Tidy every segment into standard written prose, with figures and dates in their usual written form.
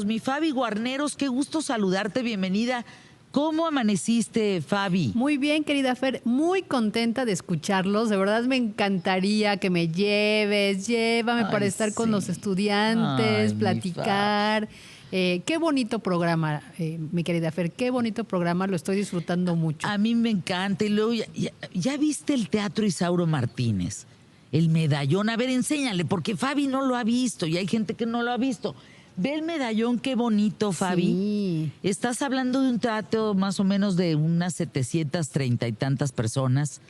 Mi Fabi Guarneros, qué gusto saludarte, bienvenida. ¿Cómo amaneciste, Fabi? Muy bien, querida Fer, muy contenta de escucharlos. De verdad me encantaría que me lleves, llévame para Ay, estar con los sí. estudiantes, Ay, mi Fabi. platicar. Qué bonito programa, mi querida Fer, qué bonito programa, lo estoy disfrutando mucho. A mí me encanta. Y luego, ya viste el Teatro Isauro Martínez, el medallón. A ver, enséñale, porque Fabi no lo ha visto y hay gente que no lo ha visto. Ve el medallón, qué bonito, Fabi. Sí. Estás hablando de un teatro más o menos de unas 730 y tantas personas,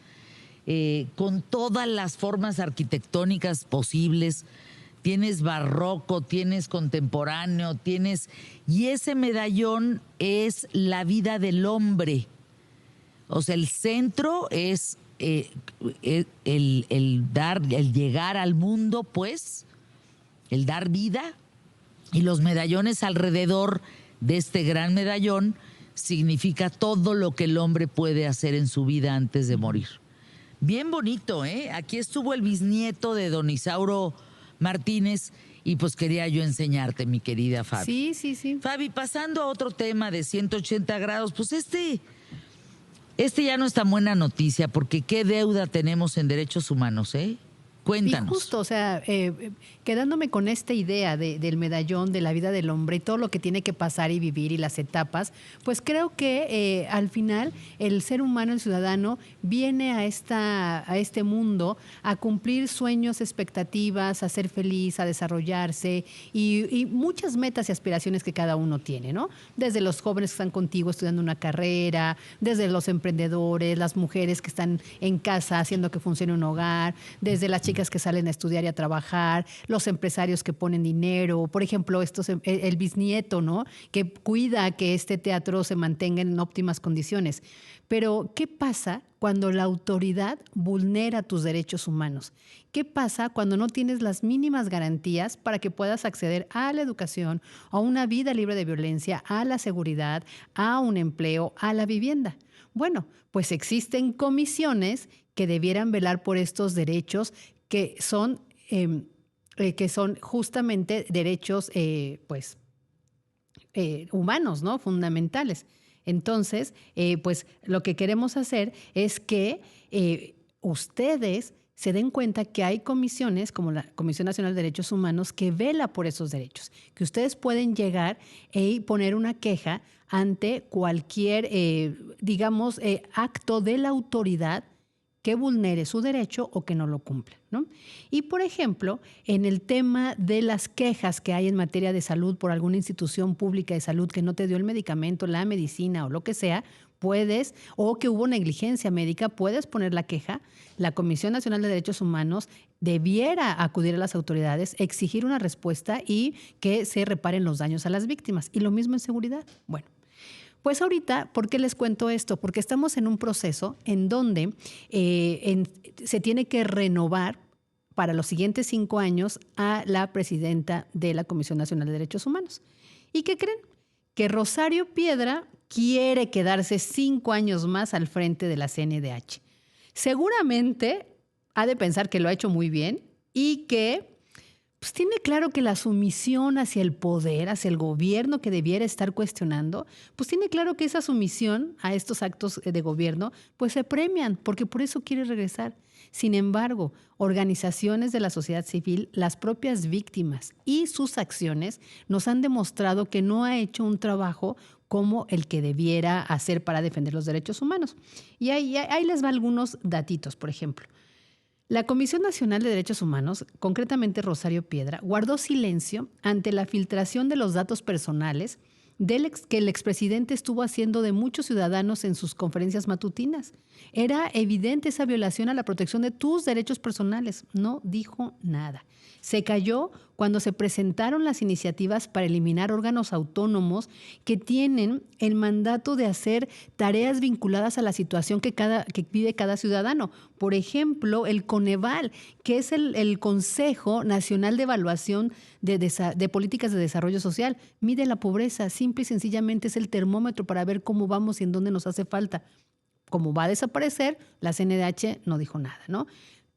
con todas las formas arquitectónicas posibles. Tienes barroco, tienes contemporáneo, tienes... Y ese medallón es la vida del hombre. O sea, el centro es el llegar al mundo, pues, el dar vida. Y los medallones alrededor de este gran medallón significa todo lo que el hombre puede hacer en su vida antes de morir. Bien bonito, ¿eh? Aquí estuvo el bisnieto de don Isauro Martínez y pues quería yo enseñarte, mi querida Fabi. Sí, sí, sí. Fabi, pasando a otro tema de 180 grados, pues este ya no es tan buena noticia porque qué deuda tenemos en derechos humanos, ¿eh? Cuéntanos. Y justo, o sea, quedándome con esta idea del medallón, de la vida del hombre y todo lo que tiene que pasar y vivir y las etapas, pues creo que al final el ser humano, el ciudadano, viene a este mundo a cumplir sueños, expectativas, a ser feliz, a desarrollarse y muchas metas y aspiraciones que cada uno tiene, ¿no? Desde los jóvenes que están contigo estudiando una carrera, desde los emprendedores, las mujeres que están en casa haciendo que funcione un hogar, desde las chicas que salen a estudiar y a trabajar, los empresarios que ponen dinero, por ejemplo, el bisnieto, ¿no? Que cuida que este teatro se mantenga en óptimas condiciones. Pero, ¿qué pasa cuando la autoridad vulnera tus derechos humanos? ¿Qué pasa cuando no tienes las mínimas garantías para que puedas acceder a la educación, a una vida libre de violencia, a la seguridad, a un empleo, a la vivienda? Bueno, pues existen comisiones que debieran velar por estos derechos que son justamente derechos humanos, ¿no? Fundamentales. Entonces, pues lo que queremos hacer es que ustedes se den cuenta que hay comisiones como la Comisión Nacional de Derechos Humanos que vela por esos derechos, que ustedes pueden llegar y poner una queja ante cualquier, acto de la autoridad que vulnere su derecho o que no lo cumpla, ¿no? Y, por ejemplo, en el tema de las quejas que hay en materia de salud por alguna institución pública de salud que no te dio el medicamento, la medicina o lo que sea, puedes, o que hubo negligencia médica, puedes poner la queja. La Comisión Nacional de Derechos Humanos debiera acudir a las autoridades, exigir una respuesta y que se reparen los daños a las víctimas. Y lo mismo en seguridad. Bueno. Pues ahorita, ¿por qué les cuento esto? Porque estamos en un proceso en donde se tiene que renovar para los siguientes 5 años a la presidenta de la Comisión Nacional de Derechos Humanos. ¿Y qué creen? Que Rosario Piedra quiere quedarse 5 años más al frente de la CNDH. Seguramente ha de pensar que lo ha hecho muy bien y que pues tiene claro que la sumisión hacia el poder, hacia el gobierno que debiera estar cuestionando, pues tiene claro que esa sumisión a estos actos de gobierno, pues se premian, porque por eso quiere regresar. Sin embargo, organizaciones de la sociedad civil, las propias víctimas y sus acciones nos han demostrado que no ha hecho un trabajo como el que debiera hacer para defender los derechos humanos. Y ahí les va algunos datitos, por ejemplo. La Comisión Nacional de Derechos Humanos, concretamente Rosario Piedra, guardó silencio ante la filtración de los datos personales que el expresidente estuvo haciendo de muchos ciudadanos en sus conferencias matutinas. Era evidente esa violación a la protección de tus derechos personales. No dijo nada. Se calló cuando se presentaron las iniciativas para eliminar órganos autónomos que tienen el mandato de hacer tareas vinculadas a la situación que vive cada ciudadano. Por ejemplo, el Coneval, que es el Consejo Nacional de Evaluación de Políticas de Desarrollo Social, mide la pobreza. Simple y sencillamente es el termómetro para ver cómo vamos y en dónde nos hace falta. Como va a desaparecer, la CNDH no dijo nada, ¿no?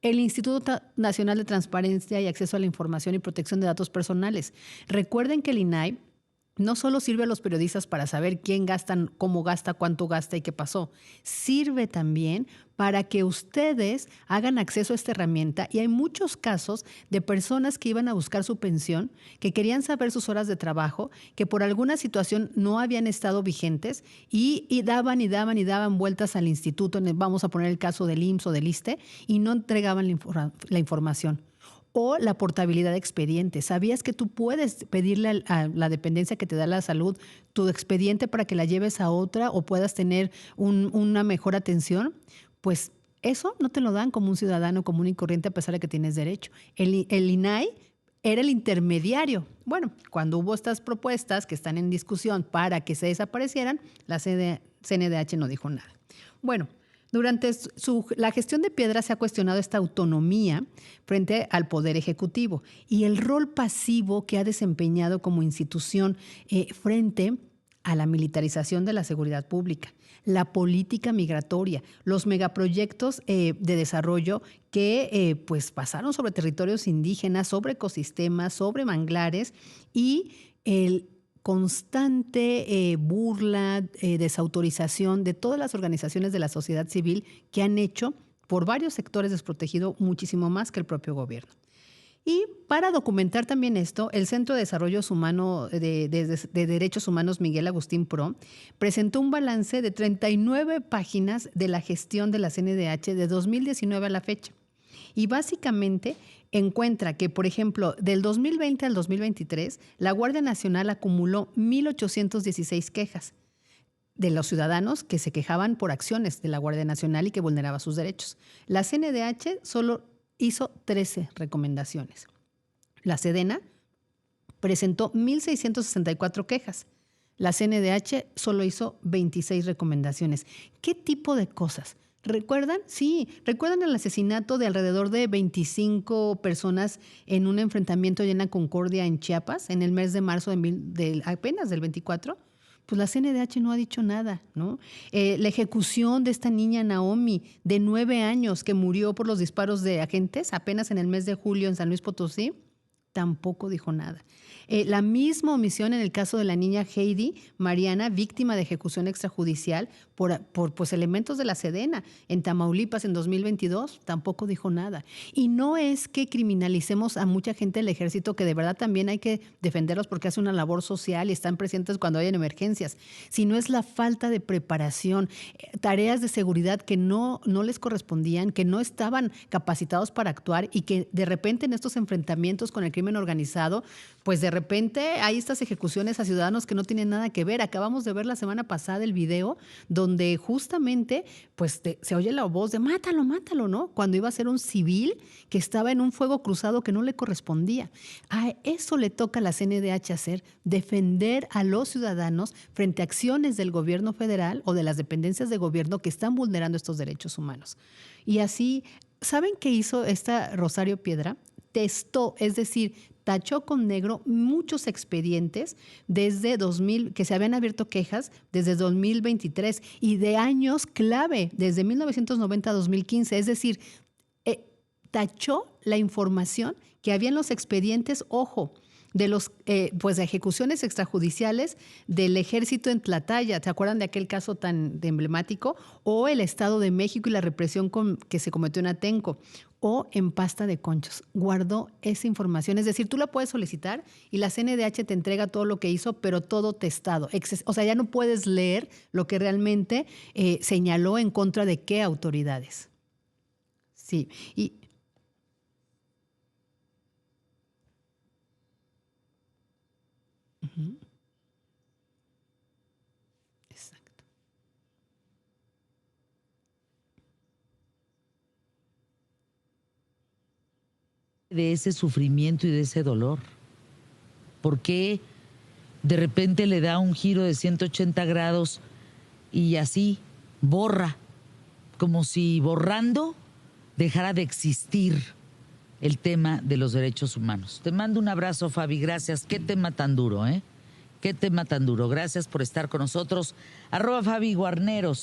El Instituto Nacional de Transparencia y Acceso a la Información y Protección de Datos Personales. Recuerden que el INAI no solo sirve a los periodistas para saber quién gasta, cómo gasta, cuánto gasta y qué pasó, sirve también para que ustedes hagan acceso a esta herramienta. Y hay muchos casos de personas que iban a buscar su pensión, que querían saber sus horas de trabajo, que por alguna situación no habían estado vigentes y daban vueltas al instituto, vamos a poner el caso del IMSS o del ISSSTE, y no entregaban la información. O la portabilidad de expediente. ¿Sabías que tú puedes pedirle a la dependencia que te da la salud tu expediente para que la lleves a otra o puedas tener una mejor atención? Pues eso no te lo dan como un ciudadano común y corriente a pesar de que tienes derecho. El INAI era el intermediario. Bueno, cuando hubo estas propuestas que están en discusión para que se desaparecieran, la CNDH no dijo nada. Bueno, durante la gestión de Piedra se ha cuestionado esta autonomía frente al Poder Ejecutivo y el rol pasivo que ha desempeñado como institución frente a la militarización de la seguridad pública, la política migratoria, los megaproyectos de desarrollo que pues pasaron sobre territorios indígenas, sobre ecosistemas, sobre manglares y el constante burla, desautorización de todas las organizaciones de la sociedad civil que han hecho por varios sectores desprotegido muchísimo más que el propio gobierno. Y para documentar también esto, el Centro de Desarrollo Humano de Derechos Humanos Miguel Agustín Pro presentó un balance de 39 páginas de la gestión de la CNDH de 2019 a la fecha. Y básicamente encuentra que, por ejemplo, del 2020 al 2023, la Guardia Nacional acumuló 1,816 quejas de los ciudadanos que se quejaban por acciones de la Guardia Nacional y que vulneraba sus derechos. La CNDH solo hizo 13 recomendaciones. La Sedena presentó 1,664 quejas. La CNDH solo hizo 26 recomendaciones. ¿Qué tipo de cosas? ¿Recuerdan? Sí, ¿recuerdan el asesinato de alrededor de 25 personas en un enfrentamiento allá en la Concordia en Chiapas en el mes de marzo apenas del 24? Pues la CNDH no ha dicho nada, ¿no? La ejecución de esta niña Naomi, de 9 años, que murió por los disparos de agentes apenas en el mes de julio en San Luis Potosí, tampoco dijo nada. La misma omisión en el caso de la niña Heidi Mariana, víctima de ejecución extrajudicial por pues, elementos de la Sedena en Tamaulipas en 2022, tampoco dijo nada. Y no es que criminalicemos a mucha gente del ejército, que de verdad también hay que defenderlos porque hacen una labor social y están presentes cuando hay emergencias, sino es la falta de preparación, tareas de seguridad que no les correspondían, que no estaban capacitados para actuar y que de repente en estos enfrentamientos con el crimen organizado, pues de repente hay estas ejecuciones a ciudadanos que no tienen nada que ver. Acabamos de ver la semana pasada el video donde justamente pues se oye la voz de mátalo, mátalo, ¿no? Cuando iba a ser un civil que estaba en un fuego cruzado que no le correspondía. A eso le toca a la CNDH hacer, defender a los ciudadanos frente a acciones del gobierno federal o de las dependencias de gobierno que están vulnerando estos derechos humanos. Y así, ¿saben qué hizo esta Rosario Piedra? Testó, es decir, tachó con negro muchos expedientes desde 2000, que se habían abierto quejas desde 2023 y de años clave, desde 1990 a 2015. Es decir, tachó la información que había en los expedientes, ojo, de los pues de ejecuciones extrajudiciales del ejército en Tlahtaya. ¿Se acuerdan de aquel caso tan emblemático? O el Estado de México y la represión que se cometió en Atenco. O en Pasta de Conchos. Guardó esa información. Es decir, tú la puedes solicitar y la CNDH te entrega todo lo que hizo, pero todo testado. O sea, ya no puedes leer lo que realmente señaló en contra de qué autoridades. Sí, y... Uh-huh. Exacto. De ese sufrimiento y de ese dolor. ¿Por qué de repente le da un giro de 180 grados y así borra, como si borrando dejara de existir el tema de los derechos humanos? Te mando un abrazo, Fabi, gracias. Qué tema tan duro, ¿eh? Qué tema tan duro. Gracias por estar con nosotros. @Fabi Guarneros.